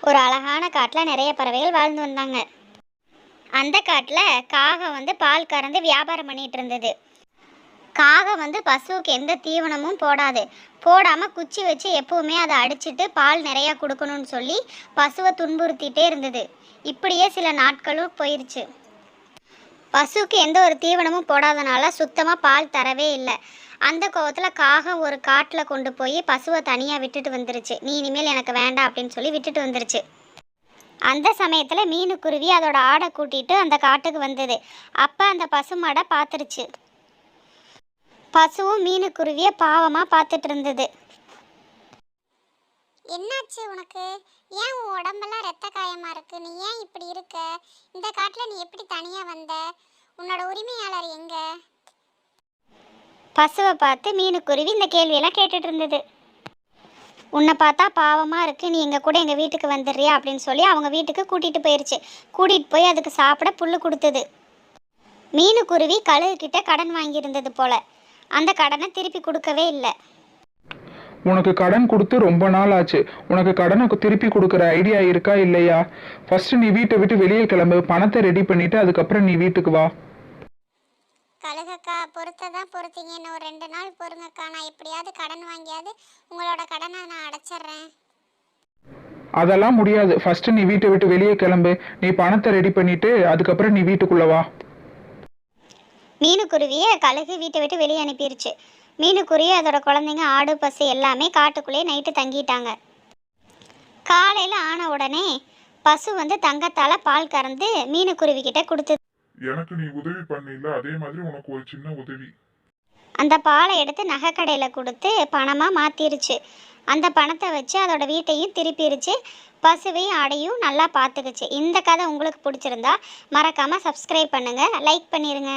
ஒரு அழகான காட்டில் நிறைய பறவைகள் வாழ்ந்து வந்தாங்க. அந்த காட்டில் காகம் வந்து பால் கறந்து வியாபாரம் பண்ணிட்டு இருந்தது. காகம் வந்து பசுவுக்கு எந்த தீவனமும் போடாமல் குச்சி வச்சு எப்பவுமே அதை அடிச்சுட்டு பால் நிறையா கொடுக்கணும்னு சொல்லி பசுவை துன்புறுத்திட்டே இருந்தது. இப்படியே சில நாட்களும் போயிருச்சு. பசுவுக்கு எந்த ஒரு தீவனமும் போடாதனால சுத்தமாக பால் தரவே இல்லை. அந்த கோவத்தில் காகம் ஒரு காட்டில் கொண்டு போய் பசுவை தனியாக விட்டுட்டு வந்துருச்சு. நீ இனிமேல் எனக்கு வேண்டாம் அப்படின்னு சொல்லி விட்டுட்டு வந்துருச்சு. அந்த சமயத்தில் மீனுக்குருவி அதோட ஆடை கூட்டிகிட்டு அந்த காட்டுக்கு வந்தது. அப்போ அந்த பசுமாடை பார்த்துருச்சு. பசுவும் மீனுக்குருவியை பாவமாக பார்த்துட்டு இருந்தது. என்னாச்சு உனக்கு? ஏன் உன் உடம்பெல்லாம் ரத்த காயமாக இருக்கு? நீ ஏன் இப்படி இருக்க? இந்த காட்டில் நீ எப்படி தனியாக வந்த? உன்னோட உரிமையாளர் எங்க? பசுவை பார்த்து மீனுக்குருவி இந்த கேள்வியெல்லாம் கேட்டுட்டு இருந்தது. உன்னை பார்த்தா பாவமாக இருக்குது, நீ எங்கள் கூட எங்கள் வீட்டுக்கு வந்துடுறியா அப்படின்னு சொல்லி அவங்க வீட்டுக்கு கூட்டிகிட்டு போயிடுச்சு. கூட்டிகிட்டு போய் அதுக்கு சாப்பிட புல் கொடுத்தது. மீனுக்குருவி கழுகுக்கிட்ட கடன் வாங்கியிருந்தது போல். அந்த கடனை திருப்பி கொடுக்கவே இல்லை. உனக்கு கடன் கொடுத்து ரொம்ப நாள் ஆச்சு. உனக்கு கடனை திருப்பி கொடுக்குற ஐடியா இருக்கா இல்லையா? ஃபர்ஸ்ட் நீ வீட்டை விட்டு வெளியே கிளம்பு, பணத்தை ரெடி பண்ணிட்டு அதுக்கப்புறம் நீ வீட்டுக்கு வா. கழுகக்கா, பொறுத்ததான் பொறுத்தீங்க. இன்னும் ஒரு 2 நாள் பொறுங்கக்கா. நான் எப்படியாவது கடன் வாங்கியாவது உங்களோட கடனை நான் அடைச்சிட்றேன். அதெல்லாம் முடியாது. ஃபர்ஸ்ட் நீ வீட்டை விட்டு வெளியே கிளம்பு, நீ பணத்தை ரெடி பண்ணிட்டு அதுக்கப்புறம் நீ வீட்டுக்குள்ள வா. மீனுக்குருவியை கழுகு வீட்டை விட்டு வெளியே அனுப்பிடுச்சு. மீனுக்குருவி அதோட குழந்தைங்க ஆடு பசு எல்லாமே காட்டுக்குள்ளேயே நைட்டு தங்கிட்டாங்க. காலையில் ஆன உடனே பசு வந்து தங்கத்தால் பால் கறந்து மீனுக்குருவி கிட்ட கொடுத்தது. எனக்கு நீ உதவி பண்ணில, அதே மாதிரி உனக்கு ஒரு சின்ன உதவி. அந்த பாலை எடுத்து நகைக்கடையில் கொடுத்து பணமாக மாற்றிருச்சு. அந்த பணத்தை வச்சு அதோட வீட்டையும் திருப்பிடுச்சு. பசுவையும் ஆடையும் நல்லா பார்த்துக்குச்சு. இந்த கதை உங்களுக்கு பிடிச்சிருந்தா மறக்காமல் சப்ஸ்கிரைப் பண்ணுங்கள், லைக் பண்ணிடுங்க.